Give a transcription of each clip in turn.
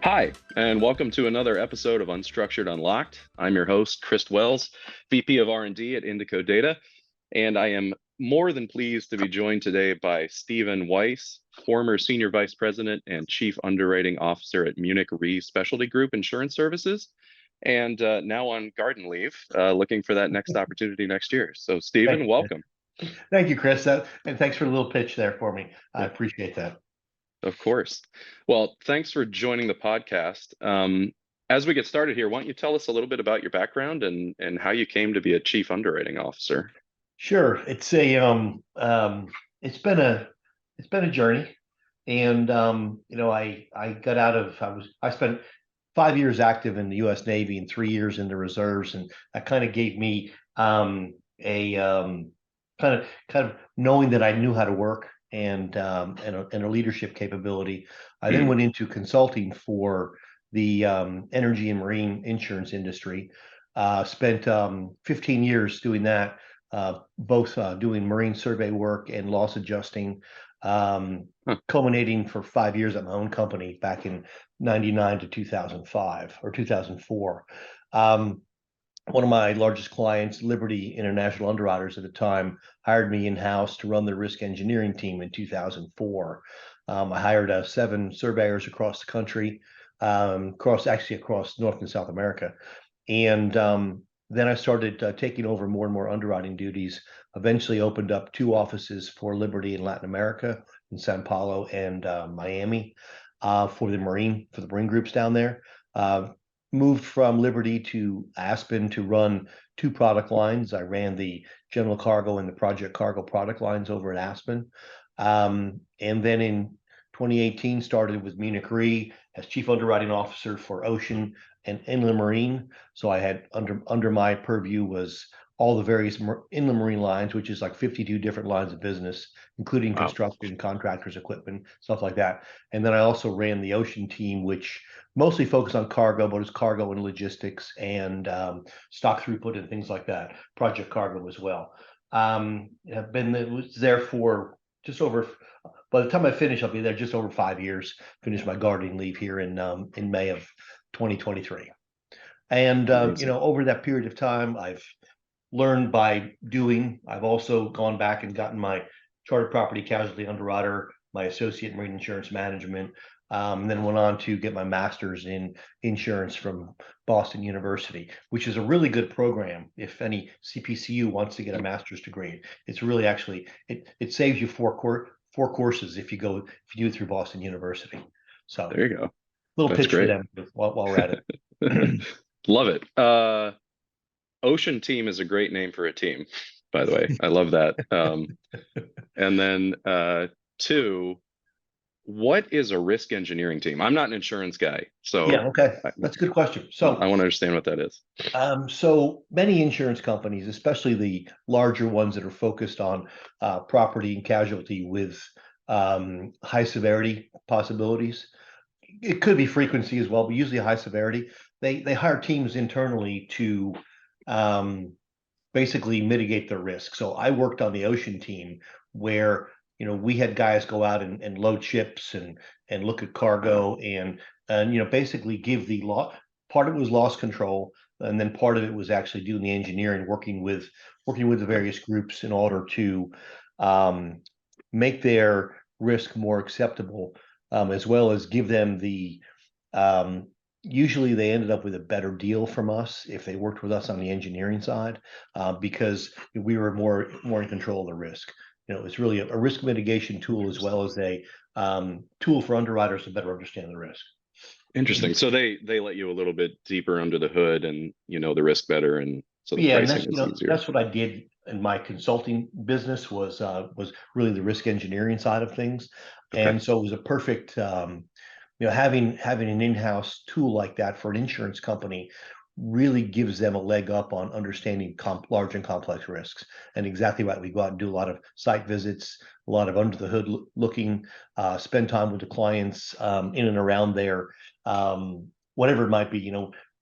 Hi, and welcome to another episode of Unstructured Unlocked. I'm your host, Chris Wells, VP of R&D at Indico Data, and I am more than pleased to be joined today by Steven Weiss, former Senior Vice President and Chief Underwriting Officer at Munich Re Specialty Group Insurance Services, and now on garden leave, looking for that next opportunity next year. So, Steven, welcome. Thank you, Chris. And thanks for the little pitch there for me. I Yeah. appreciate that. Of course. Well, thanks for joining the podcast. As we get started here, why don't you tell us a little bit about your background and how you came to be a chief underwriting officer? Sure. It's been a journey. And I got out of I spent 5 years active in the US Navy and 3 years in the reserves, and that kind of gave me a kind of knowing that I knew how to work and a leadership capability. I then went into consulting for the energy and marine insurance industry. Spent 15 years doing that, both doing marine survey work and loss adjusting, culminating for 5 years at my own company back in 99 to 2005 or 2004. One of my largest clients, Liberty International Underwriters at the time, hired me in-house to run their risk engineering team in 2004. I hired 7 surveyors across the country, across North and South America. And then I started taking over more and more underwriting duties, eventually opened up 2 offices for Liberty in Latin America, in Sao Paulo and Miami, for the marine groups down there. Moved from Liberty to Aspen to run 2 product lines. I ran the general cargo and the project cargo product lines over at Aspen. And then in 2018, started with Munich Re as chief underwriting officer for ocean and inland marine. So I had under my purview was all the various inland marine lines, which is like 52 different lines of business, including construction, contractors, equipment, stuff like that. And then I also ran the ocean team, which mostly focused on cargo, but it's cargo and logistics and stock throughput and things like that, project cargo as well. I've been there for just over, by the time I finish, I'll be there just over 5 years, finish my gardening leave here in May of 2023. And, over that period of time, I've learned by doing. I've also gone back and gotten my chartered property casualty underwriter, my associate in marine insurance management, and then went on to get my master's in insurance from Boston University, which is a really good program. If any CPCU wants to get a master's degree, it's really actually it saves you 4 courses if you do it through Boston University. So there you go. Little pitch for them while we're at it. Love it. Ocean team is a great name for a team, by the way. I love that. And then 2, what is a risk engineering team? I'm not an insurance guy, so yeah, okay, that's a good question. So I want to understand what that is. So many insurance companies, especially the larger ones that are focused on property and casualty with high severity possibilities, it could be frequency as well, but usually high severity. They hire teams internally to basically mitigate their risk. So I worked on the ocean team where we had guys go out and load ships and look at cargo and basically give the law. Part of it was loss control, and then part of it was actually doing the engineering, working with the various groups in order to make their risk more acceptable, as well as give them the usually they ended up with a better deal from us if they worked with us on the engineering side, because we were more in control of the risk. It's really a risk mitigation tool as well as a tool for underwriters to better understand the risk. Interesting. So they let you a little bit deeper under the hood and the risk better, and so the pricing is easier. That's what I did in my consulting business was really the risk engineering side of things. Okay. And so it was a perfect having an in-house tool like that for an insurance company really gives them a leg up on understanding large and complex risks. And exactly right, we go out and do a lot of site visits, a lot of under the hood looking, spend time with the clients in and around there, whatever it might be,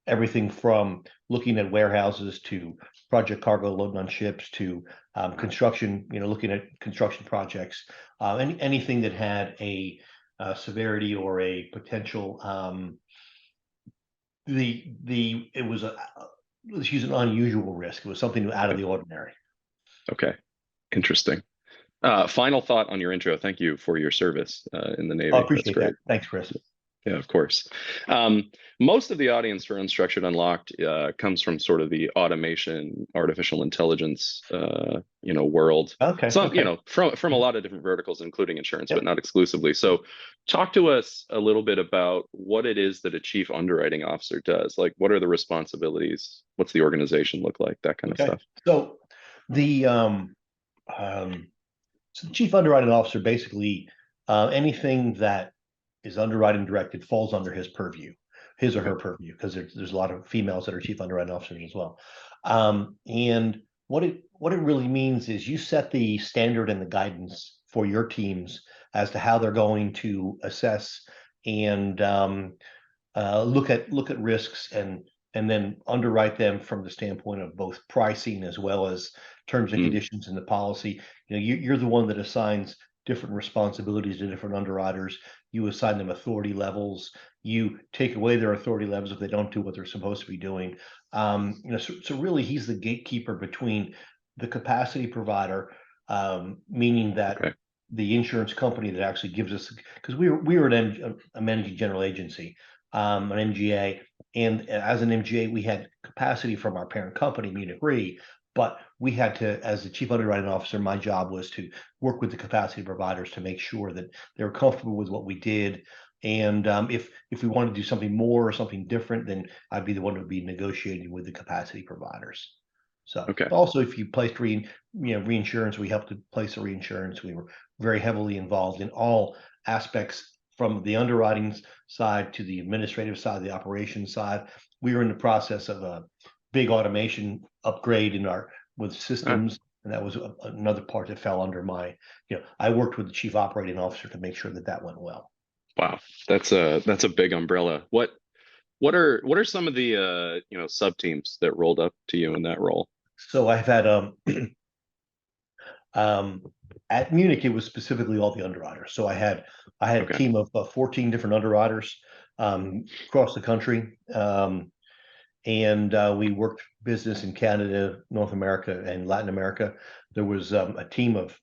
everything from looking at warehouses to project cargo loading on ships to construction, looking at construction projects, anything that had a severity or a potential it was let's use an unusual risk. It was something out of Okay. the ordinary. Okay. Interesting. Final thought on your intro. Thank you for your service in the I Navy. That's appreciate that. great. Thanks, Chris. Yeah, of course. Most of the audience for Unstructured Unlocked comes from sort of the automation, artificial intelligence, world. Okay. Some, Okay. from a lot of different verticals, including insurance, but Yep. not exclusively. So, talk to us a little bit about what it is that a chief underwriting officer does. Like, what are the responsibilities? What's the organization look like? That kind of Okay. stuff. So the um, so the chief underwriting officer basically anything that is underwriting directed falls under his purview, his or Okay. her purview, because there's a lot of females that are chief underwriting officers as well. And what it really means is you set the standard and the guidance for your teams as to how they're going to assess and look at risks and then underwrite them from the standpoint of both pricing as well as terms and Mm, conditions in the policy. You're the one that assigns different responsibilities to different underwriters. You assign them authority levels. You take away their authority levels if they don't do what they're supposed to be doing. So really, he's the gatekeeper between the capacity provider, meaning that okay. the insurance company that actually gives us, because we were a managing general agency, an MGA, and as an MGA, we had capacity from our parent company, Munich Re, but we had to, as the chief underwriting officer, my job was to work with the capacity providers to make sure that they were comfortable with what we did. And if we wanted to do something more or something different, then I'd be the one who would be negotiating with the capacity providers. So Okay. also, if you placed reinsurance, we helped to place a reinsurance. We were very heavily involved in all aspects from the underwriting side to the administrative side, the operations side. We were in the process of a big automation upgrade with Ah, systems, and that was another part that fell under I worked with the chief operating officer to make sure that that went well. wow. That's a big umbrella. What are some of the sub teams that rolled up to you in that role? So I've had um, at Munich, it was specifically all the underwriters. So I had a Okay. team of 14 different underwriters across the country. And we worked business in Canada, North America, and Latin America. There was a team of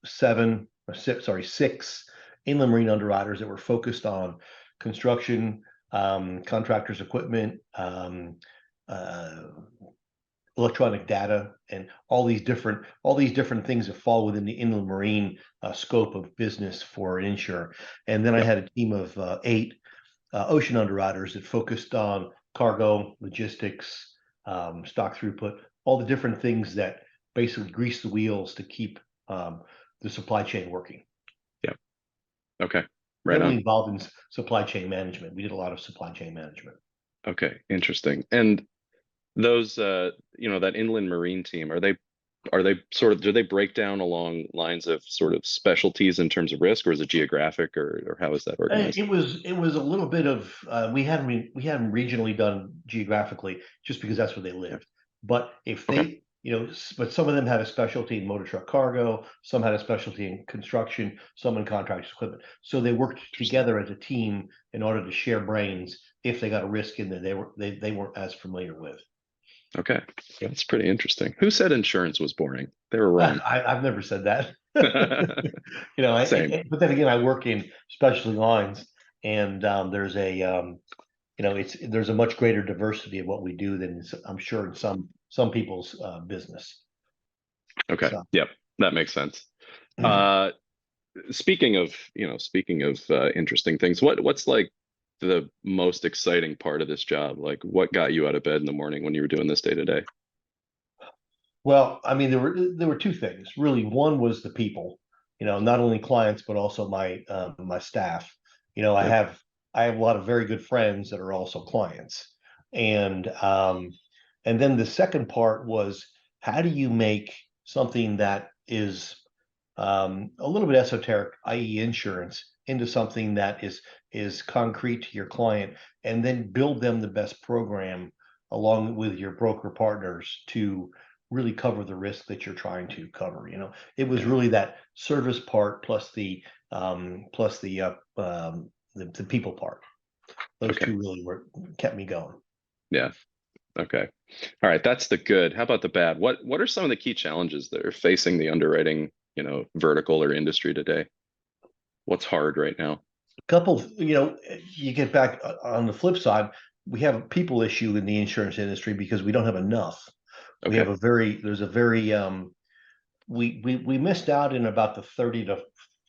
six inland marine underwriters that were focused on construction, contractors' equipment, uh, electronic data, and all these different things that fall within the inland marine scope of business for an insurer. And then I Yep. had a team of eight ocean underwriters that focused on cargo, logistics, stock throughput, all the different things that basically grease the wheels to keep the supply chain working. Yep. Okay. Right Heavily on. involved in supply chain management. We did a lot of supply chain management. Okay. Interesting. And those that inland marine team, are they sort of, do they break down along lines of sort of specialties in terms of risk, or is it geographic, or how is that organized? It was a little bit of we hadn't regionally done geographically just because that's where they Yep. lived. But if Okay. but some of them had a specialty in motor truck cargo, some had a specialty in construction, some in contractors equipment. So they worked Interesting. together as a team in order to share brains if they got a risk in there they weren't as familiar with. Okay. That's pretty interesting. Who said insurance was boring? They were wrong. I've never said that. Same. But then again, I work in specialty lines, and there's a much greater diversity of what we do than I'm sure in some people's business. Okay. So Yep. That makes sense. Uh, speaking of interesting things, what's like the most exciting part of this job? Like, what got you out of bed in the morning when you were doing this day to day? well, I mean, there were two things really. One was the people, not only clients but also my staff. You know, I Yep. have I have a lot of very good friends that are also clients, and then the second part was how do you make something that is a little bit esoteric, i.e., insurance, into something that is concrete to your client, and then build them the best program along with your broker partners to really cover the risk that you're trying to cover. It was Yeah. really that service part plus the people part. Those Okay. two really kept me going. Yeah. Okay. All right. That's the good. How about the bad? What are some of the key challenges that are facing the underwriting, vertical or industry today? What's hard right now? Couple, you get back on the flip side, we have a people issue in the insurance industry because we don't have enough. We have Okay. a very, there's a very, we missed out in about the 30 to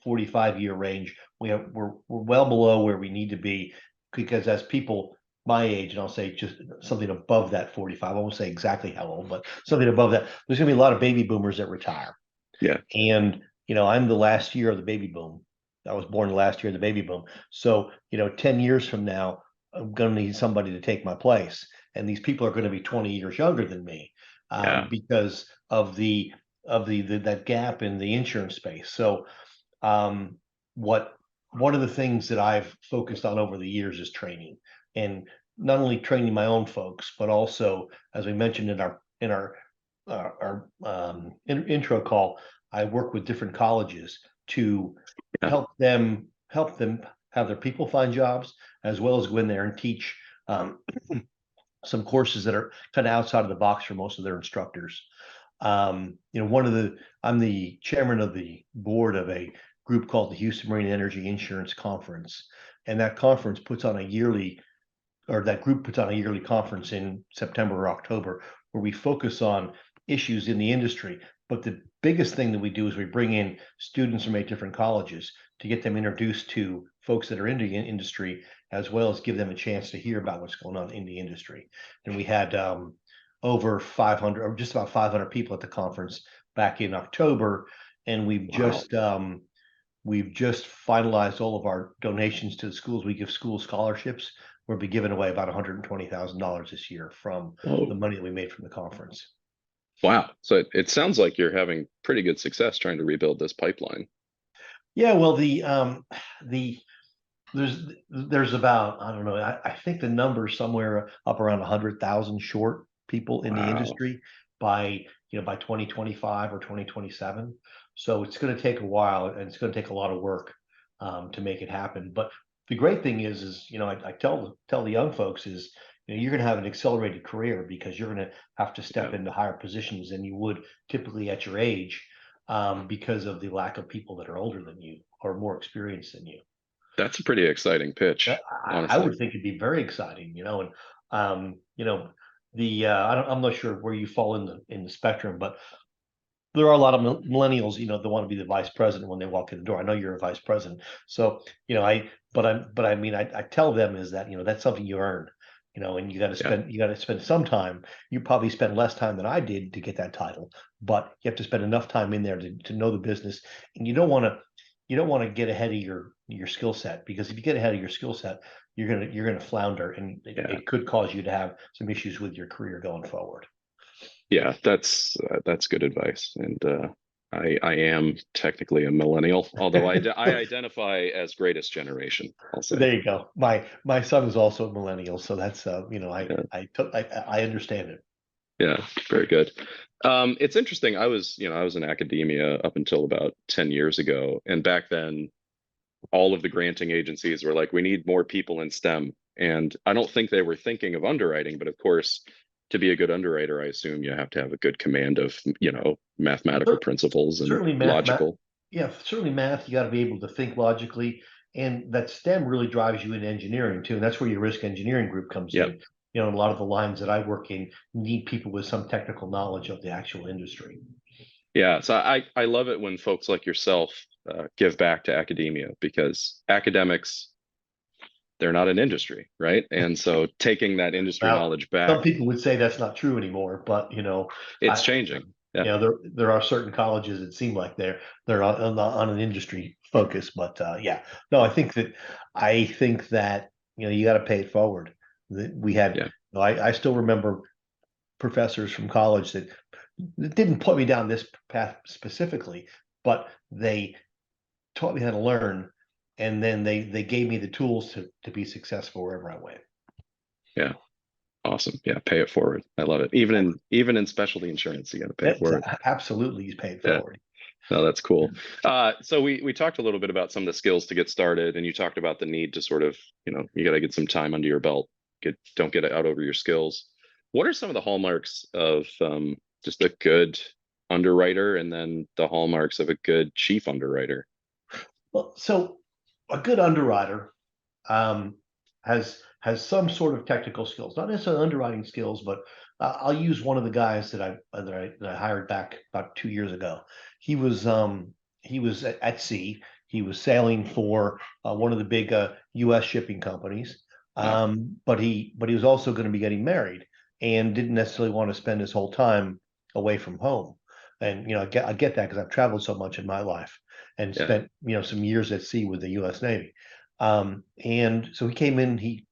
45 year range. We're well below where we need to be because as people my age, and I'll say just something above that 45, I won't say exactly how old, but something above that, there's going to be a lot of baby boomers that retire. Yeah. And, I'm the last year of the baby boom. I was born the last year of the baby boom. So, 10 years from now, I'm going to need somebody to take my place. And these people are going to be 20 years younger than me Yeah. because of the that gap in the insurance space. So, um, what one of the things that I've focused on over the years is training, and not only training my own folks, but also, as we mentioned in our intro call, I work with different colleges to Yeah. help them have their people find jobs, as well as go in there and teach some courses that are kind of outside of the box for most of their instructors. I'm the chairman of the board of a group called the Houston Marine Energy Insurance Conference, and that group puts on a yearly conference in September or October where we focus on issues in the industry. But the biggest thing that we do is we bring in students from 8 different colleges to get them introduced to folks that are in the industry, as well as give them a chance to hear about what's going on in the industry. And we had over 500 or just about 500 people at the conference back in October, and Wow. we've just finalized all of our donations to the schools. We give school scholarships. We'll be giving away about $120,000 this year from the Whoa. money that we made from the conference. Wow. So it sounds like you're having pretty good success trying to rebuild this pipeline. Yeah, well, the there's about, I don't know, I think the number is somewhere up around 100,000 short people in the Wow. industry by 2025 or 2027. So it's going to take a while, and it's going to take a lot of work to make it happen. But the great thing is I tell the young folks is, you're going to have an accelerated career because you're going to have to Yeah. step into higher positions than you would typically at your age, because of the lack of people that are older than you or more experienced than you. That's a pretty exciting pitch, I honestly. would think it'd be very exciting, and I'm not sure where you fall in the spectrum, but there are a lot of millennials, that want to be the vice president when they walk in the door. I know you're a vice president, so I mean, I tell them is that that's something you earn, and Yeah. you got to spend some time. You probably spend less time than I did to get that title, but you have to spend enough time in there to know the business, and you don't want to get ahead of your skill set, because if you get ahead of your skill set, you're gonna flounder, and it, Yeah. it could cause you to have some issues with your career going forward. Yeah. That's good advice. And I am technically a millennial, although I identify as greatest generation, I'll say. There you go. My son is also a millennial, so that's Yeah. I understand it. Yeah. Very good. It's interesting. I was in academia up until about 10 years ago. And back then, all of the granting agencies were like, we need more people in STEM. And I don't think they were thinking of underwriting, but of course, to be a good underwriter, I assume you have to have a good command of, mathematical principles and Certainly math, logical. yeah, certainly math. You got to be able to think logically, and that STEM really drives you in engineering too, and that's where your risk engineering group comes Yep. in. A lot of the lines that I work in need people with some technical knowledge of the actual industry. Yeah. So I love it when folks like yourself give back to academia because academics, they're not an industry, right? And so taking that industry Now, knowledge some back, people would say that's not true anymore, but it's I changing. Yeah. there are certain colleges that seem like they're on an industry focus, but yeah, no, I think that you got to pay it forward. We had, Yeah. I still remember professors from college that didn't put me down this path specifically, but they taught me how to learn, and then they gave me the tools to be successful wherever I went. Yeah. Awesome. Yeah, pay it forward. I love it. Even in specialty insurance, you got to pay it That's forward. absolutely, he's paid Yeah. forward. No, that's cool. So we talked a little bit about some of the skills to get started, and you talked about the need to sort of, you got to get some time under your belt. don't get out over your skills. What are some of the hallmarks of just a good underwriter, and then the hallmarks of a good chief underwriter? Well, so a good underwriter um, has some sort of technical skills, not necessarily underwriting skills, but I'll use one of the guys that I hired back about 2 years ago. He was at sea. He was sailing for one of the big U.S. shipping companies, Wow. but he was also going to be getting married and didn't necessarily want to spend his whole time away from home. And I get that because I've traveled so much in my life and Yeah. spent some years at sea with the U.S. Navy. And so he came in, he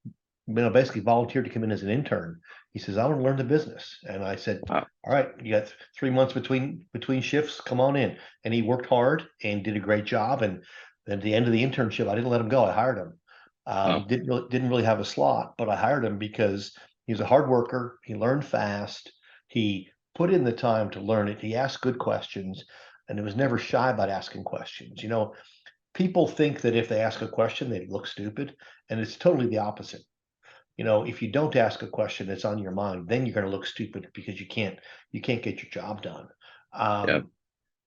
basically volunteered to come in as an intern. He says, I want to learn the business. And I said, Wow. all right, you got 3 months between shifts, come on in. And he worked hard and did a great job. And then at the end of the internship, I didn't let him go. I hired him. Wow. Didn't really have a slot, but I hired him because he was a hard worker. He learned fast. He put in the time to learn it. He asked good questions, and he was never shy about asking questions. People think that if they ask a question, they look stupid, and it's totally the opposite. If you don't ask a question that's on your mind, then you're going to look stupid because you can't get your job done. Yeah.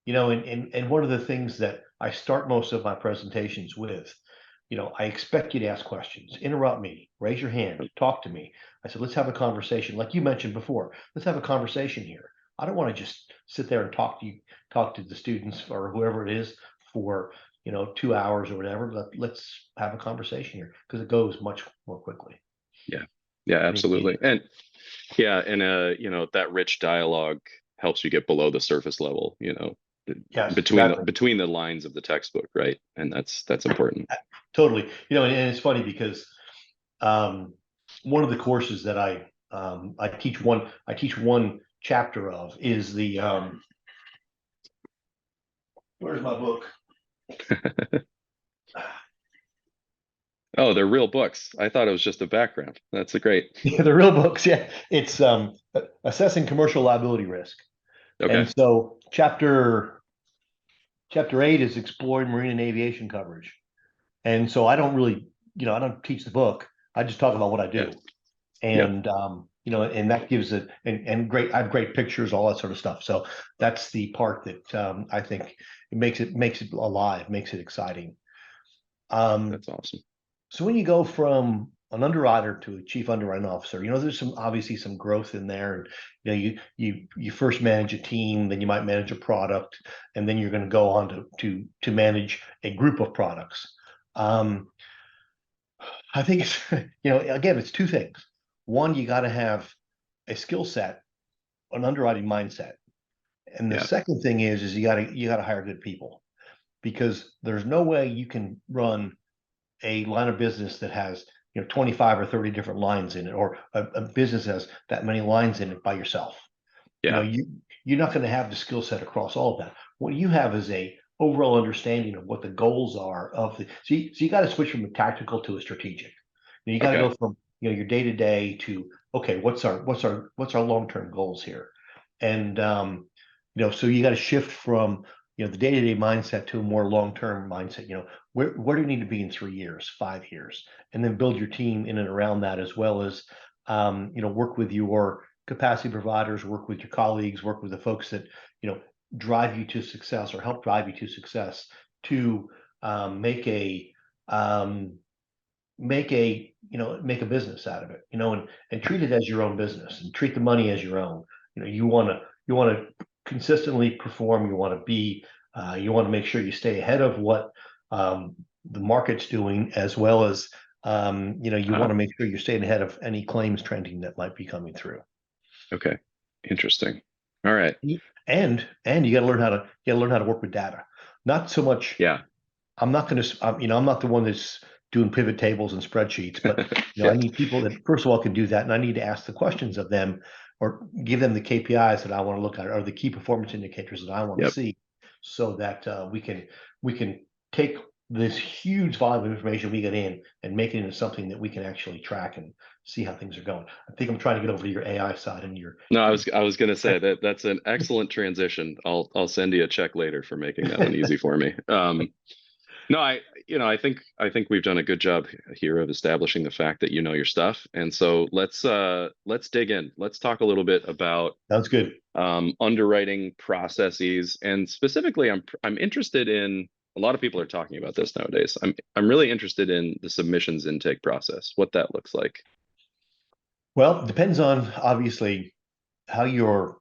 And one of the things that I start most of my presentations with, I expect you to ask questions, interrupt me, raise your hand, talk to me. I said, let's have a conversation. Like you mentioned before, let's have a conversation here. I don't want to just sit there and talk to the students or whoever it is for 2 hours or whatever. Let's have a conversation here because it goes much more quickly. Yeah. Yeah, absolutely. And yeah, and that rich dialogue helps you get below the surface level, Yes, between exactly. between the lines of the textbook, right? And that's important. Totally. And it's funny because um, one of the courses that I teach one chapter of is the where's my book? Oh, they're real books. I thought it was just a background. That's a great. Yeah, the real books. Yeah, it's assessing commercial liability risk. Okay. And so chapter 8 is exploring marine and aviation coverage. And so I don't teach the book. I just talk about what I Yeah. do. Yeah. And that gives it and great. I have great pictures, all that sort of stuff. So that's the part that I think it makes it alive, makes it exciting. Um, That's awesome. so when you go from an underwriter to a chief underwriting officer, there's obviously some growth in there. And you first manage a team, then you might manage a product, and then you're going to go on to manage a group of products. Um, I think it's again, it's two things. One, you got to have a skill set, an underwriting mindset, and the Yeah. second thing is you got to hire good people because there's no way you can run a line of business that has 25 or 30 different lines in it, or a business that has that many lines in it by yourself. You know, Yeah. you you're not going to have the skill set across all of that. What you have is a overall understanding of what the goals are of the. So you got to switch from a tactical to a strategic. You got to Okay. go from your day to day to okay, what's our long term goals here, and so you got to shift from the day to day mindset to a more long term mindset. Where do you need to be in 3 years, 5 years, and then build your team in and around that as well as work with your capacity providers, work with your colleagues, work with the folks that drive you to success or help drive you to success to make a make a business out of it, and treat it as your own business and treat the money as your own. You want to consistently perform. You want to make sure you stay ahead of what the market's doing, as well as you want Ah, to make sure you're staying ahead of any claims trending that might be coming through. okay. Interesting. All right. And you got to learn how to work with data. Not so much. Yeah. I'm not going to. I'm not the one that's doing pivot tables and spreadsheets, but I Yeah. need people that first of all can do that, and I need to ask the questions of them or give them the KPIs that I want to look at or the key performance indicators that I want to Yep. see, so that we can take this huge volume of information we get in and make it into something that we can actually track and see how things are going. I think I'm trying to get over to your AI side and your. No, I was gonna say that that's an excellent transition. I'll send you a check later for making that one easy for me. No, I think we've done a good job here of establishing the fact that you know your stuff. And so let's dig in. Let's talk a little bit about Sounds good. underwriting processes, and specifically, I'm interested in. A lot of people are talking about this nowadays. I'm really interested in the submissions intake process, what that looks like. Well, it depends on obviously how you're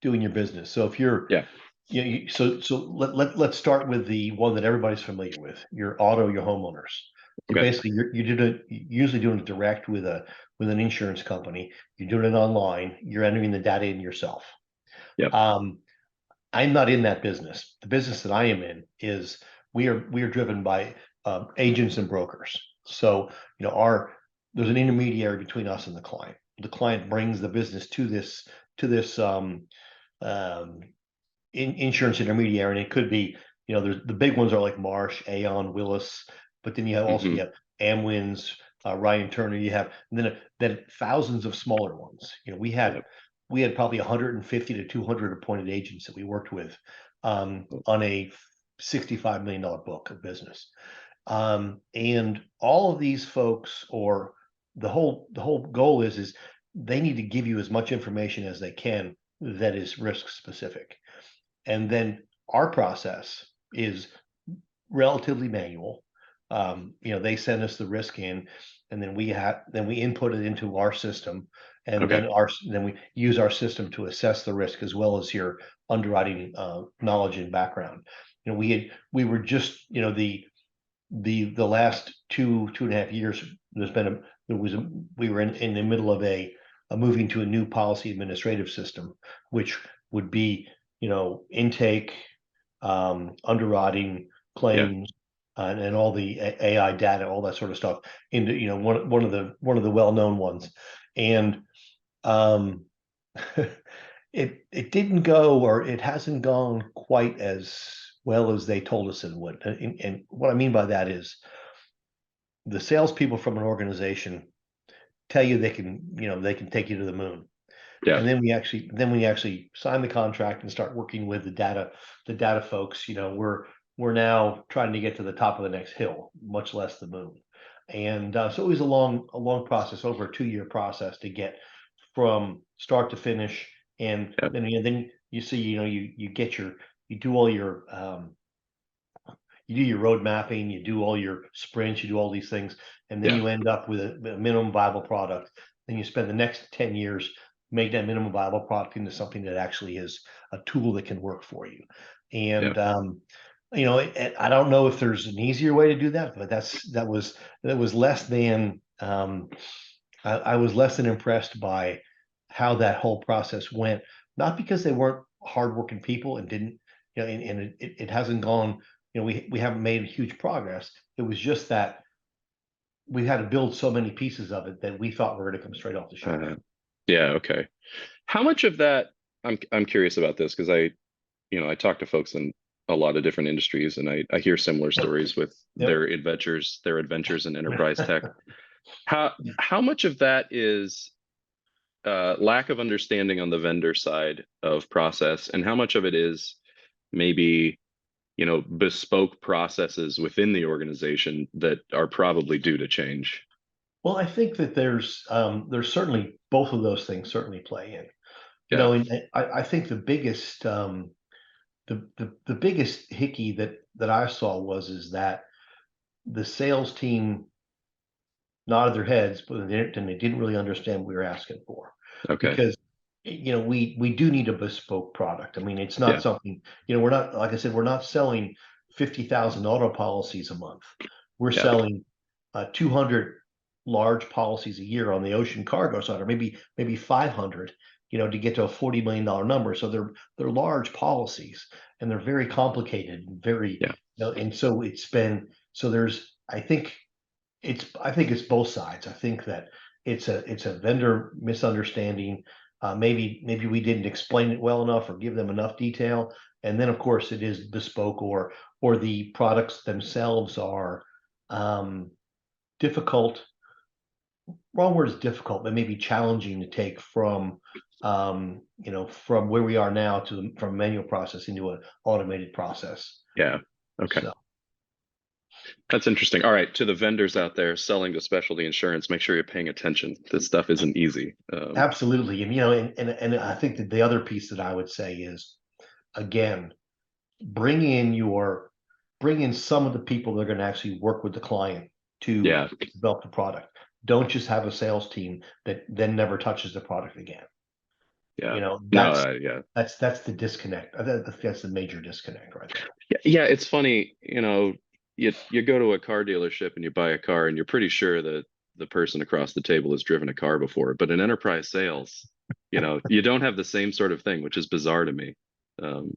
doing your business. So if you're, Yeah. let's start with the one that everybody's familiar with, your auto, your homeowners. Okay. Basically you're usually doing it direct with an insurance company. You're doing it online. You're entering the data in yourself. Yep. I'm not in that business. The business that I am in is we are driven by agents and brokers. So there's an intermediary between us and the client. The client brings the business to this um, insurance intermediary, and it could be there's the big ones are like Marsh, Aon, Willis, but then you have also Hmm. you have Amwins, Ryan Turner. You have then thousands of smaller ones. Yep. We had probably 150 to 200 appointed agents that we worked with on a $65 million book of business. And all of these folks, or the whole goal is they need to give you as much information as they can that is risk specific. And then our process is relatively manual. They send us the risk in, and then we input it into our system, and Okay. then we use our system to assess the risk as well as your underwriting knowledge and background. We were just the last 2.5 years. We were in the middle of a moving to a new policy administrative system, which would be intake, underwriting, Yeah. claims, and all the AI data, all that sort of stuff into one of the well-known ones. And um, it didn't go, or it hasn't gone quite as well as they told us it would. And what I mean by that is the salespeople from an organization tell you they can take you to the moon. Yeah. And then we actually sign the contract and start working with the data folks. We're now trying to get to the top of the next hill, much less the moon. And so it was a long process, over a 2-year process to get from start to finish. And Yeah. then you see, you do all your you do your road mapping, you do all your sprints, you do all these things, and then Yeah. you end up with a minimum viable product. Then you spend the next 10 years make that minimum viable product into something that actually is a tool that can work for you. Yeah. And I don't know if there's an easier way to do that, but that was less than I was less than impressed by how that whole process went. Not because they weren't hardworking people and didn't, and it hasn't gone. We haven't made huge progress. It was just that we had to build so many pieces of it that we thought were going to come straight off the shelf. Uh, yeah. Okay. How much of that? I'm curious about this because I talk to folks in a lot of different industries, and I hear similar Yep. stories with Yep. their adventures in enterprise tech. How much of that is lack of understanding on the vendor side of process, and how much of it is maybe bespoke processes within the organization that are probably due to change? Well, I think that there's certainly both of those things certainly play in. Yeah. And I think the biggest hickey that I saw is that the sales team nodded their heads, but then they didn't really understand what we were asking for. Okay. Because we do need a bespoke product. I mean, it's not Yeah. something, we're not, like I said, we're not selling 50,000 auto policies a month. We're Yeah. selling 200 large policies a year on the ocean cargo side, or maybe 500, to get to a $40 million number. So they're large policies, and they're very complicated and very, Yeah. and so there's, I think it's both sides. I think that it's a vendor misunderstanding. Maybe we didn't explain it well enough or give them enough detail. And then of course it is bespoke, or the products themselves are difficult. Wrong word is difficult, but maybe challenging to take from where we are now from manual process into an automated process. Yeah. Okay. So That's interesting. All right, to the vendors out there selling to specialty insurance, make sure you're paying attention. This stuff isn't easy. Absolutely. And, and I think that the other piece that I would say is, again, bring in your, bring in some of the people that are going to actually work with the client to Yeah, develop the product. Don't just have a sales team that then never touches the product again. yeah. No, That's yeah. that's the disconnect. That's the major disconnect right there. Yeah, it's funny, you go to a car dealership and you buy a car and you're pretty sure that the person across the table has driven a car before, but in enterprise sales, you don't have the same sort of thing, which is bizarre to me. Um,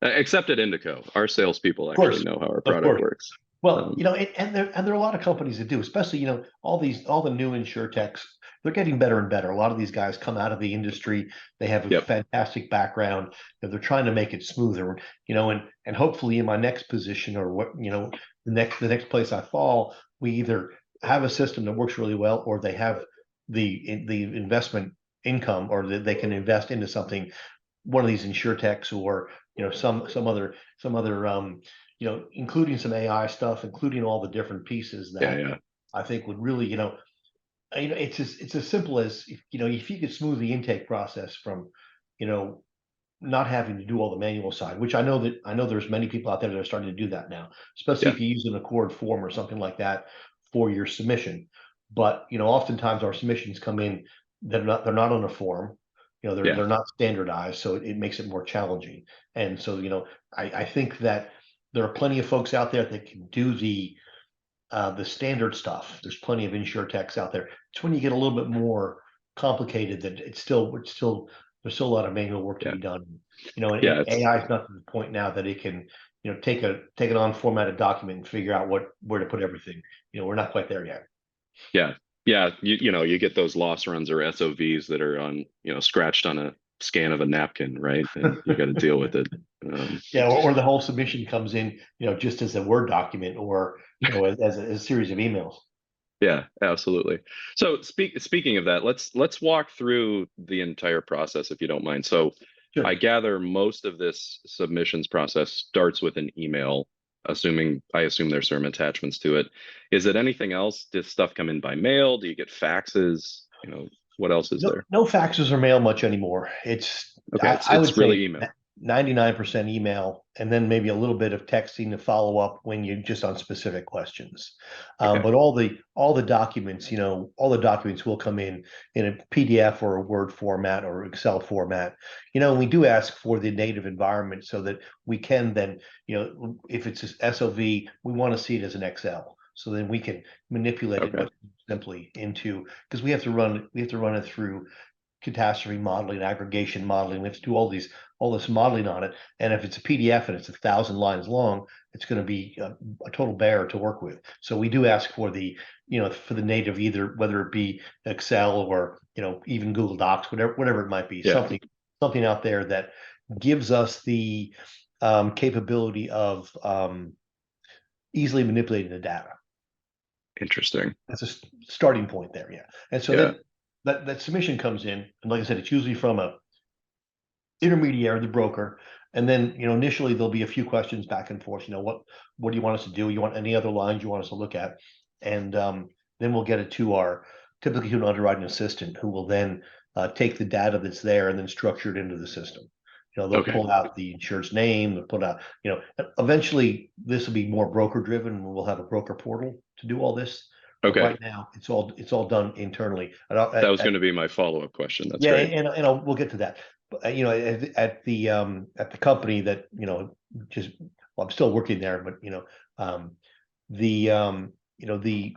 except at Indico, our salespeople Of actually course, know how our of product course. works. Well, Um, and there are a lot of companies that do, especially all the new insurtechs. They're getting better and better. A lot of these guys come out of the industry. They have a yep. fantastic background. They're trying to make it smoother. And hopefully in my next position or the next place I fall, we either have a system that works really well, or they have the investment income, or that they can invest into something, one of these insurtechs, or some other including some AI stuff, including all the different pieces Yeah, that yeah. I think would really, it's as simple as, if you could smooth the intake process from, you know, not having to do all the manual side, which I know there's many people out there that are starting to do that now, especially Yeah. if you use an Accord form or something like that for your submission. But oftentimes our submissions come in, they're not on a form, Yeah. they're not standardized, so it makes it more challenging. And so, I think that there are plenty of folks out there that can do the standard stuff. There's plenty of insure techs out there. It's when you get a little bit more complicated that it's still there's still a lot of manual work to Yeah. be done. Yeah. And AI is not to the point now that it can, take an unformatted document and figure out where to put everything. We're not quite there yet. Yeah. Yeah. You get those loss runs or SOVs that are scratched on a scan of a napkin, right? And you got to deal with it. Um, Yeah, or the whole submission comes in, just as a Word document, or as a series of emails. Yeah, absolutely. So speaking of that, let's walk through the entire process if you don't mind. So I Sure. gather most of this submissions process starts with an email, I assume there's some attachments to it. Is it anything else? Does stuff come in by mail? Do you get faxes? What else is No, there? no faxes or mail much anymore. It's Okay, I, it's I would it's say really email. 99% email, and then maybe a little bit of texting to follow up when you're just on specific questions. Okay. But all the documents, all the documents will come in a PDF or a Word format or Excel format. We do ask for the native environment so that we can then, if it's an SOV, we want to see it as an Excel. So then we can manipulate it Okay. much simply into, because we have to run it through catastrophe modeling, aggregation modeling. We have to do all this modeling on it. And if it's a PDF and it's 1,000 lines long, it's going to be a total bear to work with. So we do ask for the native, either whether it be Excel or even Google Docs, whatever it might be, Yeah. something out there that gives us the capability of easily manipulating the data. Interesting. That's a starting point there, yeah. And so Yeah. then that submission comes in, and like I said, it's usually from a intermediary, the broker, and then initially there'll be a few questions back and forth. What do you want us to do? You want any other lines you want us to look at? And then we'll get it typically to an underwriting assistant, who will then take the data that's there and then structure it into the system. They'll Okay. pull out the insured's name. They'll put out, eventually this will be more broker driven, and we'll have a broker portal to do all this. But Okay. right now, it's all done internally. That was going to be my follow-up question. That's Yeah, great. we'll get to that. But at the company that just well, I'm still working there, but the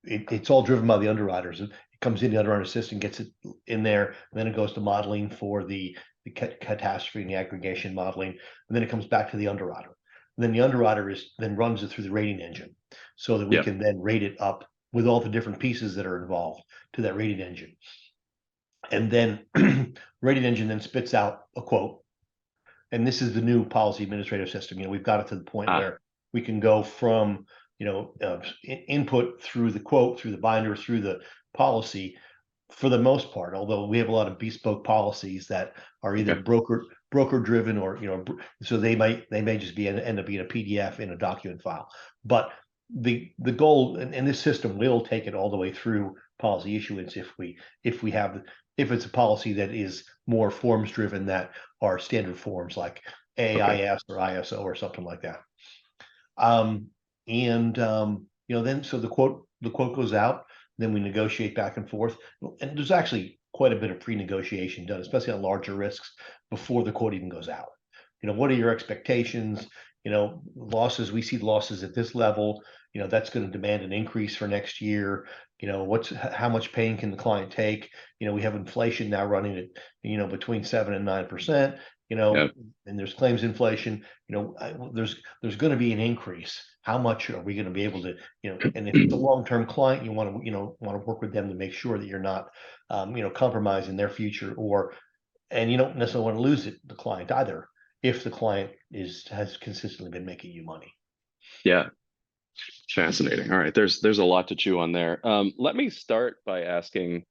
it's all driven by the underwriters. It comes in, the underwriter assistant gets it in there, and then it goes to modeling for the catastrophe and the aggregation modeling, and then it comes back to the underwriter. And then the underwriter then runs it through the rating engine, so that we Yeah. can then rate it up with all the different pieces that are involved to that rating engine. And then rating engine then spits out a quote. And this is the new policy administrative system. We've got it to the point Ah, where we can go from input through the quote, through the binder, through the policy, for the most part. Although we have a lot of bespoke policies that are either okay. broker driven, or so they may just end up being a PDF in a document file. But the goal, and this system will take it all the way through policy issuance if it's a policy that is more forms driven, that are standard forms like Okay. AIS or ISO or something like that. Then so the quote goes out, then we negotiate back and forth, and there's actually quite a bit of pre-negotiation done, especially on larger risks, before the quote even goes out. What are your expectations? Losses, we see losses at this level. That's going to demand an increase for next year. How much pain can the client take? We have inflation now running at between 7 and 9%. Yeah. And there's claims inflation. There's going to be an increase. How much are we going to be able to? And if it's a long-term client, you want to work with them to make sure that you're not, compromising their future, and you don't necessarily want to lose the client either, if the client has consistently been making you money. Yeah. Fascinating. All right. There's a lot to chew on there. Let me start by asking,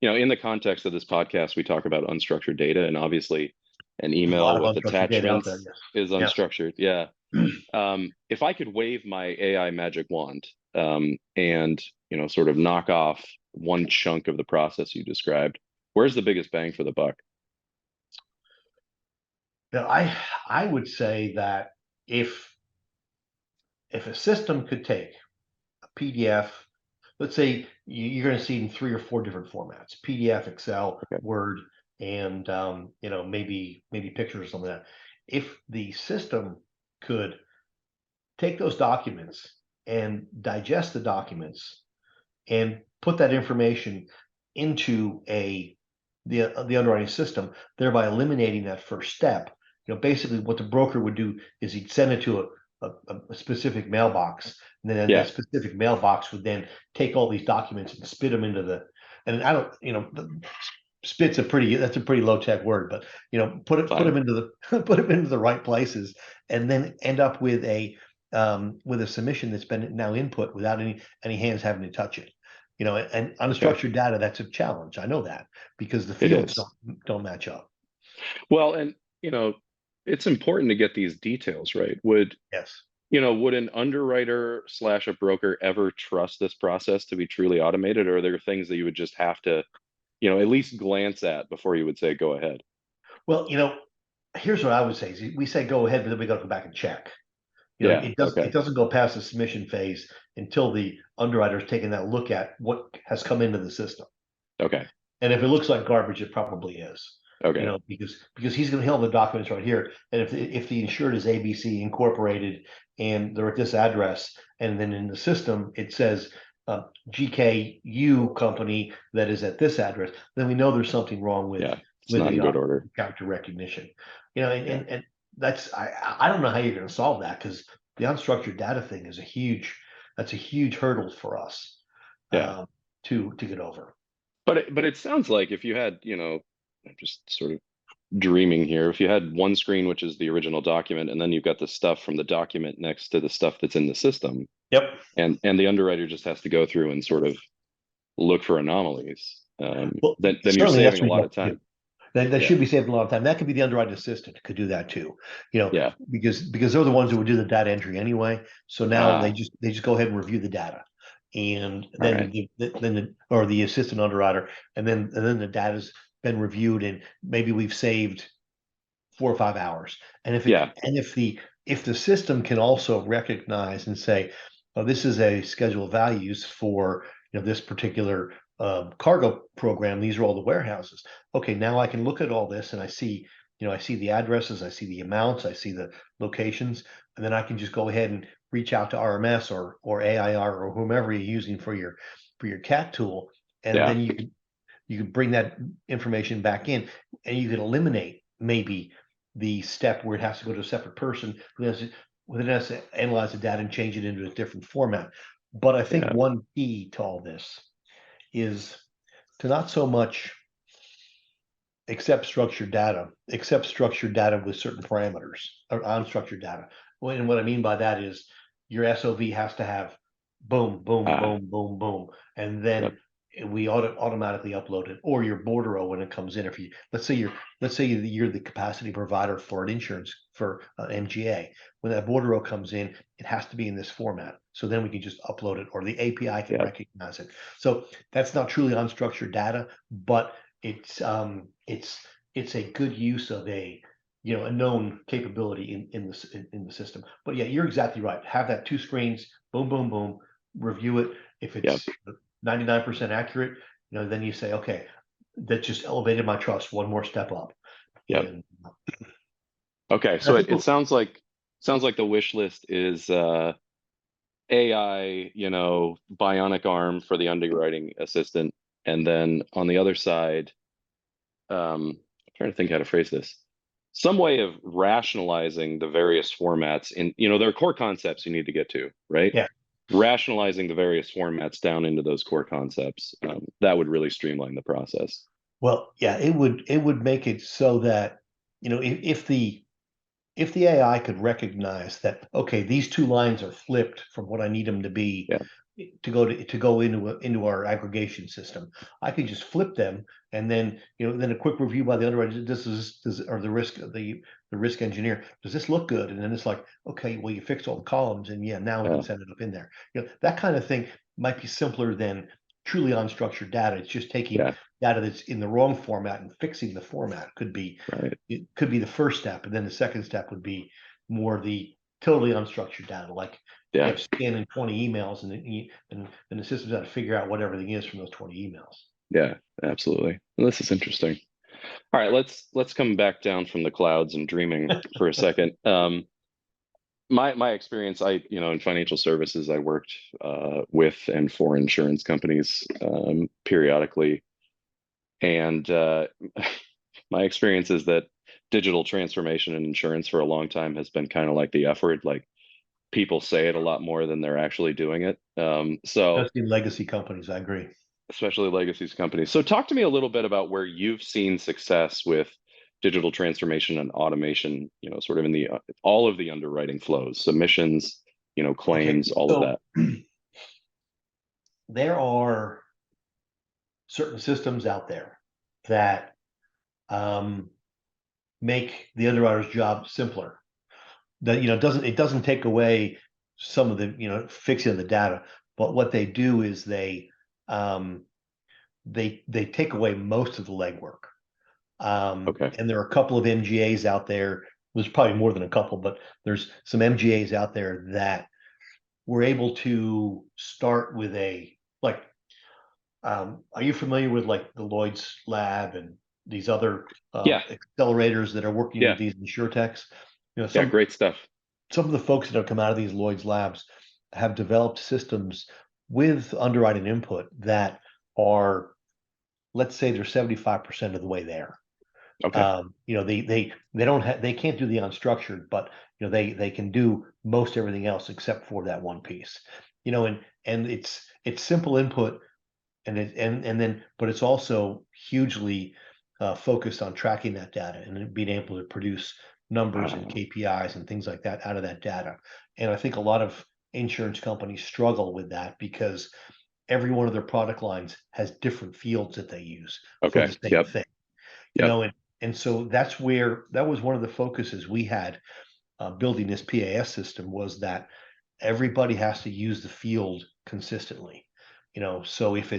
in the context of this podcast, we talk about unstructured data, and obviously an There's a lot email of with unstructured data out there. attachments is Yes. unstructured. Yeah. If I could wave my AI magic wand, and sort of knock off one chunk of the process you described, where's the biggest bang for the buck? Now, I would say that if a system could take a PDF, let's say you're going to see it in 3 or 4 different formats: PDF, Excel, Okay. Word, and maybe pictures or something like that. If the system could take those documents and digest the documents and put that information into the underwriting system, thereby eliminating that first step. Basically what the broker would do is he'd send it to a specific mailbox, and then that Yeah. specific mailbox would then take all these documents and spit them into and I don't, spit's that's a pretty low tech word, but put Fine. them into put them into the right places, and then end up with a submission that's been now input without any hands having to touch it. And Okay. unstructured data, that's a challenge. I know that, because the It fields is. don't match up. Well, and it's important to get these details right. Yes. Would an underwriter slash a broker ever trust this process to be truly automated, or are there things that you would just have to, at least glance at before you would say go ahead? Well, here's what I would say: is we say go ahead, but then we got to go back and check. Yeah. It Okay. doesn't go past the submission phase until the underwriter's taken that look at what has come into the system. Okay. And if it looks like garbage, it probably is. Okay. Because he'll have the documents right here. And if the insured is ABC Incorporated and they're at this address, and then in the system it says GKU company that is at this address, then we know there's something wrong Yeah. It's with not in the good order. character recognition. Yeah. And that's I don't know how you're going to solve that, because the unstructured data thing is a huge hurdle for us Yeah. to get over. But it sounds like if you had, I'm just sort of dreaming here, if you had one screen, which is the original document, and then you've got the stuff from the document next to the stuff that's in the system, Yep. and the underwriter just has to go through and sort of look for anomalies, Well, then you're certainly that's saving a what lot you of have to do. time. That Yeah. should be saving a lot of time. That could be the underwriting assistant could do that too, Yeah. because they're the ones who would do the data entry anyway. So now Ah. they just go ahead and review the data, and All then right. or the assistant underwriter, and then the data's been reviewed, and maybe we've saved 4 or 5 hours. And Yeah. if the system can also recognize and say, oh, this is a schedule of values for this particular cargo program, these are all the warehouses. Okay, now I can look at all this, and I see the addresses, I see the amounts, I see the locations, and then I can just go ahead and reach out to RMS or AIR or whomever you're using for your CAT tool, and Yeah. then you can bring that information back in, and you can eliminate maybe the step where it has to go to a separate person who has to analyze the data and change it into a different format. But I think Yeah. one key to all this is to not so much accept structured data with certain parameters, or unstructured data. And what I mean by that is your SOV has to have boom, boom, Ah. boom, boom, boom. And then Yep. we automatically upload it, or your bordereau when it comes in. If you let's say you're the capacity provider for an insurance for MGA, when that bordereau comes in, it has to be in this format. So then we can just upload it, or the API can Yeah. recognize it. So that's not truly unstructured data, but it's a good use of a known capability in the system. But yeah, you're exactly right. Have that two screens, boom, boom, boom, review it. If Yeah. it's 99% accurate, then you say, okay, that just elevated my trust one more step up. Yeah. And Okay. I So think, it sounds like the wish list is AI, bionic arm for the underwriting assistant. And then on the other side, I'm trying to think how to phrase this. Some way of rationalizing the various formats there are core concepts you need to get to, right? yeah, Rationalizing the various formats down into those core concepts, that would really streamline the process. well, yeah, it would make it so that if the AI could recognize that, okay, these two lines are flipped from what I need them to be Yeah. to go into our aggregation system, I can just flip them, and then a quick review by the underwriter. Or the risk engineer, does this look good? And then it's like, okay, well, you fix all the columns, and yeah, now we can Yeah. send it up in there. That kind of thing might be simpler than truly unstructured data. It's just taking Yeah. data that's in the wrong format and fixing the format. Right. It could be the first step, and then the second step would be more the totally unstructured data, like you Yeah. have scanning 20 emails, and the system's got to figure out what everything is from those 20 emails. Yeah. Absolutely. Well, this is interesting. All right, let's come back down from the clouds and dreaming for a second. My experience, in financial services, I worked with and for insurance companies periodically, and my experience is that digital transformation in insurance for a long time has been kind of like the F word. Like, people say it a lot more than they're actually doing it. So That's in legacy companies. I agree. especially legacies companies. So talk to me a little bit about where you've seen success with digital transformation and automation, sort of in the all of the underwriting flows, submissions, Okay, claims, all of so that. there are certain systems out there that um, make the underwriter's job simpler. That it doesn't take away some of the fixing the data, but what they do is um, they take away most of the legwork. Okay. And there are a couple of MGAs out there. There's probably more than a couple, but there's some MGAs out there that were able to start with are you familiar with like the Lloyd's Lab and these other Yeah. accelerators that are working Yeah. with these insurtechs? Yeah. Great stuff. Some of the folks that have come out of these Lloyd's labs have developed systems with underwriting input that are, let's say, they're 75% of the way there. Okay. They can't do the unstructured, but they can do most everything else except for that one piece. And it's simple input, but it's also hugely focused on tracking that data and being able to produce numbers and KPIs and things like that out of that data. And I think a lot of insurance companies struggle with that because every one of their product lines has different fields that they use for Okay. the same Yep. thing. Yep. And so that was one of the focuses we had building this PAS system, was that everybody has to use the field consistently. So if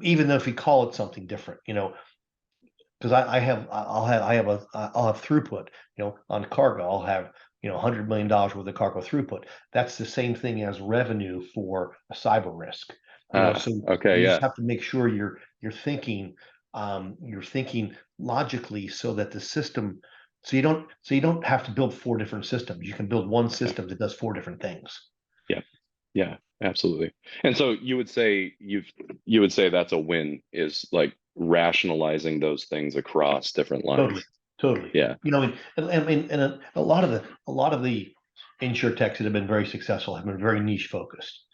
even though if we call it something different, because I'll have throughput, on cargo. I'll have $100 million worth of cargo throughput. That's the same thing as revenue for a cyber risk. So Okay. you just Yeah. have to make sure you're thinking logically, so that the system, so you don't have to build four different systems. You can build one Okay. system that does four different things. Yeah. Yeah. Absolutely. And so you would say that's a win, is like rationalizing those things across different Totally, lines. totally. Yeah. And a lot of the insure techs that have been very successful have been very niche focused,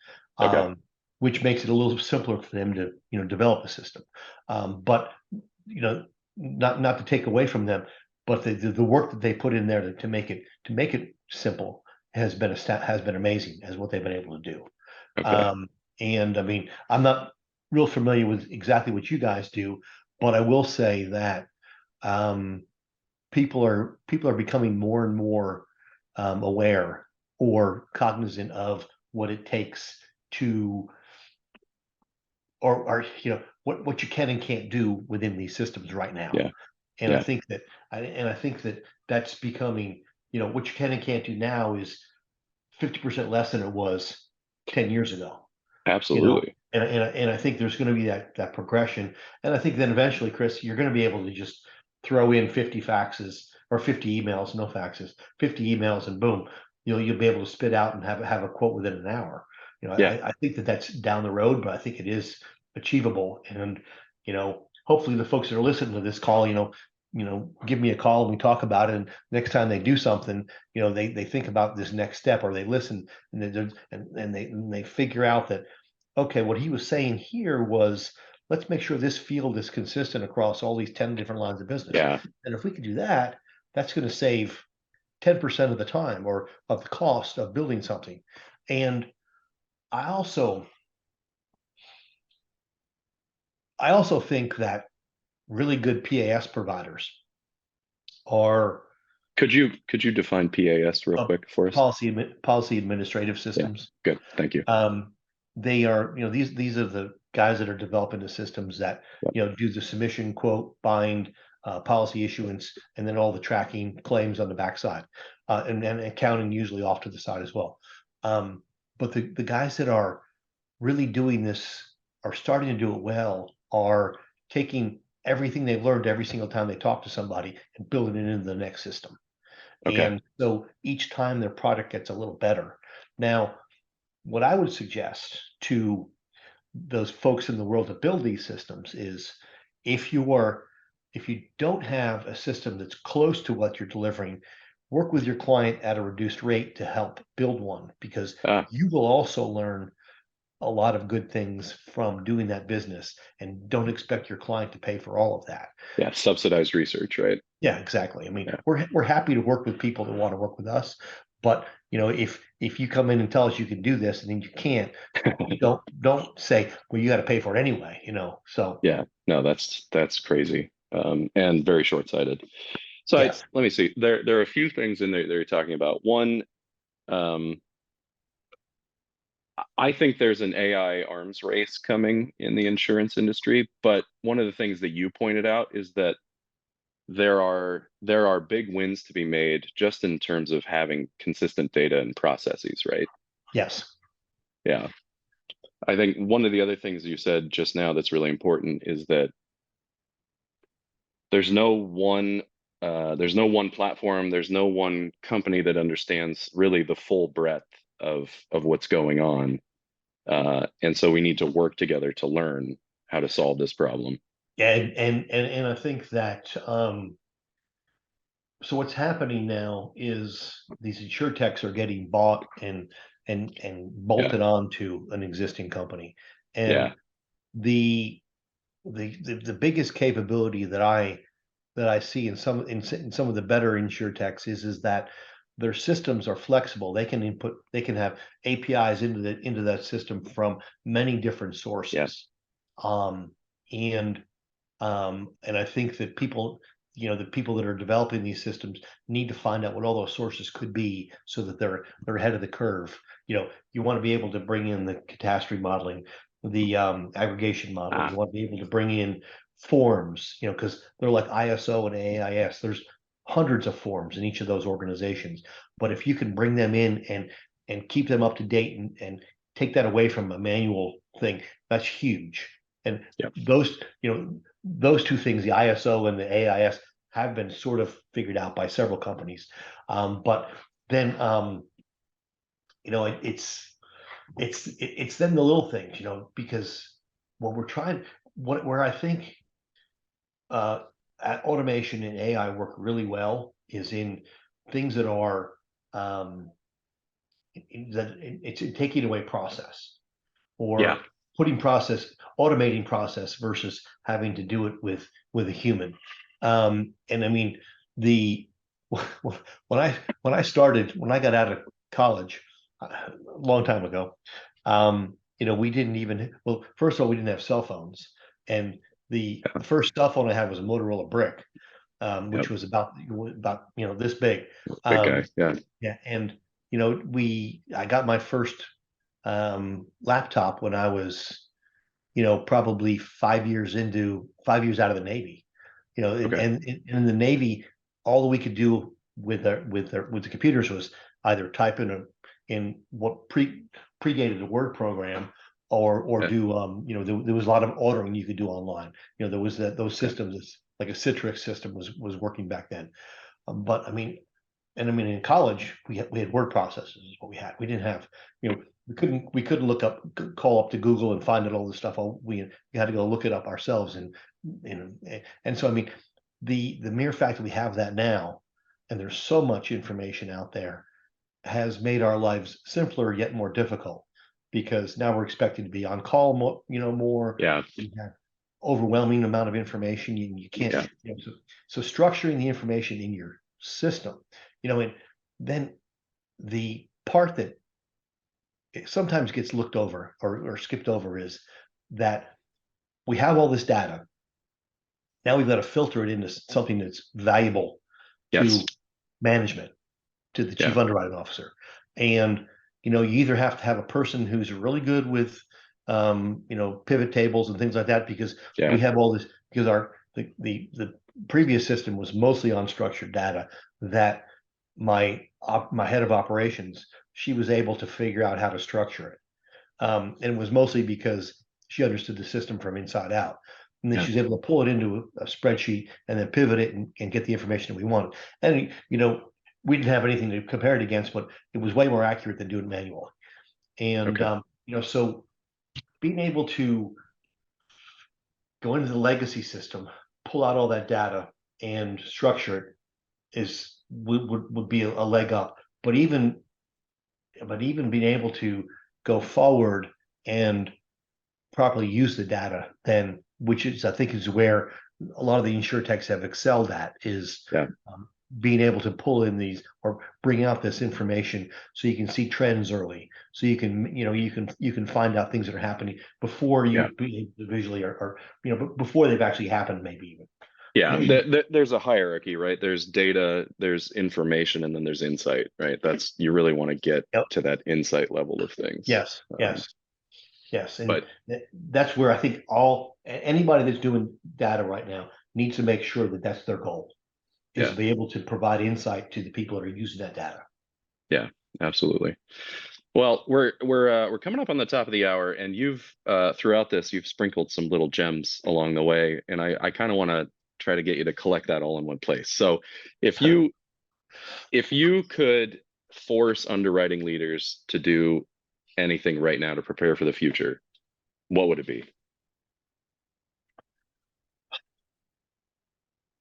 Okay. which makes it a little simpler for them to develop a system. But you know, not to take away from them, but the work that they put in there to make it simple has been amazing, as what they've been able to do. Okay. Um, And I mean, I'm not real familiar with exactly what you guys do, but I will say that um, people are becoming more and more aware or cognizant of what it takes to, or what you can and can't do within these systems right now. Yeah. And I Yeah. think that I think that that's becoming, what you can and can't do now is 50% less than it was 10 years ago. Absolutely. And I think there's going to be that progression. And I think then eventually, Chris, you're going to be able to just throw in 50 faxes or 50 emails, no faxes, 50 emails, and boom, you'll be able to spit out and have a quote within an hour. Yeah. I think that that's down the road, but I think it is achievable. And hopefully the folks that are listening to this call, give me a call and we talk about it. And next time they do something, they think about this next step, or they listen and they figure out that, okay, what he was saying here was, let's make sure this field is consistent across all these 10 different lines of business. Yeah. And if we can do that, that's going to save 10% of the time or of the cost of building something. And I also I also think that really good PAS providers are Could you define PAS real uh, quick for us? policy administrative Yeah. systems. Good. Thank you. They are, these are the guys that are developing the systems that, Yeah. do the submission, quote, bind, policy issuance, and then all the tracking claims on the backside, and accounting usually off to the side as well. But the guys that are really doing this, are starting to do it well, are taking everything they've learned every single time they talk to somebody and building it into the next system. Okay. And so each time their product gets a little better. Now, what I would suggest to those folks in the world that build these systems is, if you don't have a system that's close to what you're delivering, work with your client at a reduced rate to help build one, because Ah, you will also learn a lot of good things from doing that business, and don't expect your client to pay for all of that. yeah. Subsidized research, right? Yeah, exactly. I mean, Yeah. we're happy to work with people that want to work with us, but if you come in and tell us you can do this and then you can't, don't say, well, you got to pay for it anyway. So Yeah. No, that's crazy. And very short-sighted. So yes, let me see. There are a few things in there that you're talking about. One, um, I think there's an AI arms race coming in the insurance industry, but one of the things that you pointed out is that there are big wins to be made just in terms of having consistent data and processes, right? yes, Yeah. I think one of the other things you said just now that's really important is that there's no one there's no one platform, there's no one company that understands really the full breadth of what's going on. And so we need to work together to learn how to solve this problem. yeah, and I think that so what's happening now is these insure techs are getting bought and Yeah. bolted onto an existing company, and Yeah. the the biggest capability that I see in some of the better insurtechs is that their systems are flexible. They can have APIs into that system from many different Yeah. sources. Um, and and I think that the people that are developing these systems need to find out what all those sources could be, so that they're ahead of the curve. You want to be able to bring in the catastrophe modeling, the aggregation modeling. Ah, You want to be able to bring in forms, because they're like ISO and AIS. There's hundreds of forms in each of those organizations. But if you can bring them in and keep them up to date, and take that away from a manual thing, that's huge. And yeah. those two things, the ISO and the AIS, have been sort of figured out by several companies. But then it's then the little things, because what we're trying, where I think uh, automation and AI work really well is in things that are um, it's taking away process, Yeah. or automating process versus having to do it with a human. And I mean, the when I got out of college a long time ago, we didn't even, well, first of all, we didn't have cell phones. And the first cell phone I had was a Motorola Brick, which Yep. was about this big. Big guy. Um, Yeah. yeah, and I got my first laptop when I was probably 5 years out of the Navy. Okay. And in the Navy, all we could do with the computers was either type in what predated the Word program, or Yeah. do there was a lot of ordering you could do online. There was those Okay. systems, like a Citrix system was working back then. But in college we had word processors is what we had. We didn't have, we couldn't call up to Google and find out all this stuff. We had to go look it up ourselves. And so the mere fact that we have that now, and there's so much information out there, has made our lives simpler yet more difficult, because now we're expected to be on call more. Yeah. We have overwhelming amount of information. You can't, Yeah. so structuring the information in your system, and then the part that it sometimes gets looked over or skipped over is that we have all this data. Now we've got to filter it into something that's valuable to Yes. management, to the Yeah. chief underwriting officer. And you either have to have a person who's really good with pivot tables and things like that, because Yeah. we have all this, because the previous system was mostly unstructured data that my head of operations, she was able to figure out how to structure it. And it was mostly because she understood the system from inside out. And then Yeah. she was able to pull it into a spreadsheet and then pivot it and get the information that we wanted. And we didn't have anything to compare it against, but it was way more accurate than doing it manually. And Okay. so being able to go into the legacy system, pull out all that data and structure it would be a leg up. But even being able to go forward and properly use the data, then, which is, I think, is where a lot of the insurtechs have excelled at, is Yeah. being able to pull in these or bring out this information so you can see trends early, so you can find out things that are happening before Yeah. you visually or before they've actually happened, maybe even. Yeah. There's a hierarchy, right? There's data, there's information, and then there's insight, right? You really want to get Yep. to that insight level of things. Yes. Yes. And But that's where I think anybody that's doing data right now needs to make sure that that's their goal, is yeah, to be able to provide insight to the people that are using that data. yeah, absolutely. Well, we're coming up on the top of the hour, and you've throughout this you've sprinkled some little gems along the way, and I kind of want to try to get you to collect that all in one place. So if you could force underwriting leaders to do anything right now to prepare for the future, what would it be?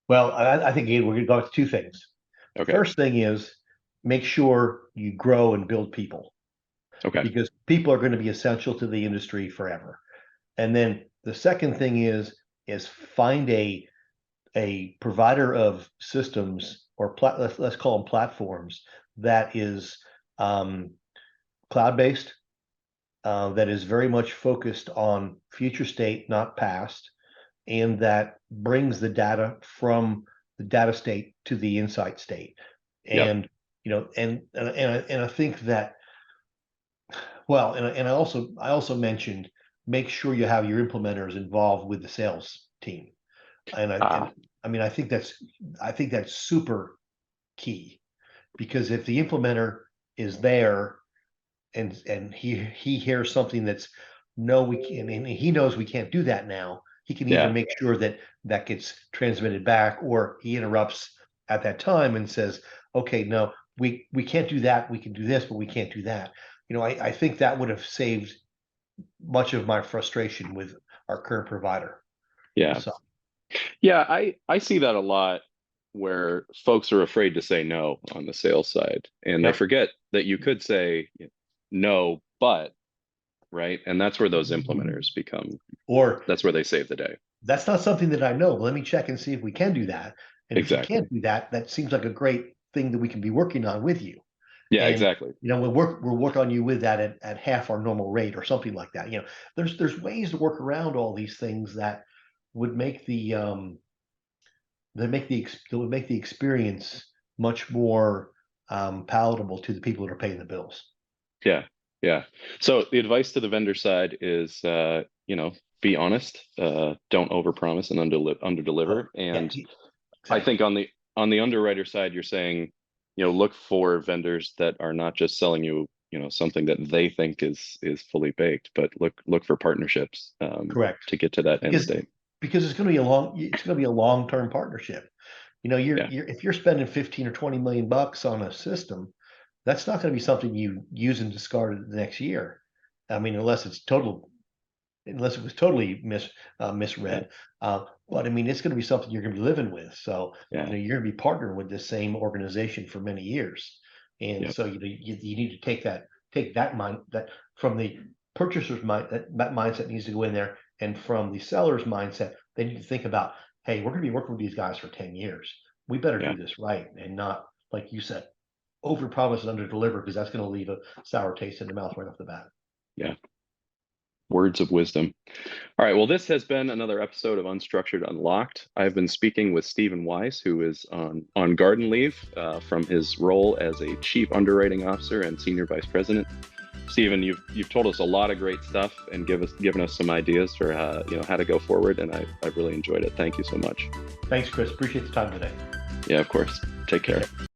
Well, I think, Ian, we're going to go to two things. The Okay. first thing is make sure you grow and build people, Okay. because people are going to be essential to the industry forever. And then the second thing is find a provider of systems, or let's call them platforms, that is cloud-based, that is very much focused on future state, not past, and that brings the data from the data state to the insight state. Yep. And I think that, well, and I also mentioned, make sure you have your implementers involved with the sales team. Ah. I think that's super key, because if the implementer is there and he hears something that's, no, we can, and he knows we can't do that now, he can either Yeah. make sure that that gets transmitted back, or he interrupts at that time and says, okay, no, we can't do that, we can do this, but we can't do that. I think that would have saved much of my frustration with our current provider. Yeah. So Yeah, I see that a lot, where folks are afraid to say no on the sales side, and they yep. forget that you could say no, but, right? And that's where those implementers become, Or, that's where they save the day. that's not something that I know, but let me check and see if we can do that. And if you Exactly. can't do that, that seems like a great thing that we can be working on with you. Yeah, And exactly. we'll work on you with that at half our normal rate or something like that. There's ways to work around all these things that would make that would make the experience much more palatable to the people that are paying the bills. Yeah, yeah. So the advice to the vendor side is, be honest, don't overpromise and Oh, underdeliver. yeah, And I exactly. think on the underwriter side, you're saying, look for vendors that are not just selling you, something that they think is fully baked, but look for partnerships Correct. to get to that end Because state. it's going to be a long-term partnership. Yeah, If you're spending 15 or 20 million bucks on a system, that's not going to be something you use and discard the next year. I mean, unless it was totally yeah, misread. But I mean, it's going to be something you're going to be living with. So, yeah, you're going to be partnering with the same organization for many years. And yep, so, you need to take that mind that from the purchaser's mind, that mindset needs to go in there. And from the seller's mindset, they need to think about, hey, we're going to be working with these guys for 10 years. We better yeah, do this right and not, like you said, over promise and under deliver, because that's going to leave a sour taste in the mouth right off the bat. yeah. Words of wisdom. All right. Well, this has been another episode of Unstructured Unlocked. I've been speaking with Steven Weiss, who is on garden leave from his role as a chief underwriting officer and senior vice president. Steven, you've told us a lot of great stuff and given us some ideas for how to go forward, and I've really enjoyed it. Thank you so much. Thanks, Chris. Appreciate the time today. Yeah, of course. Take Take care. care.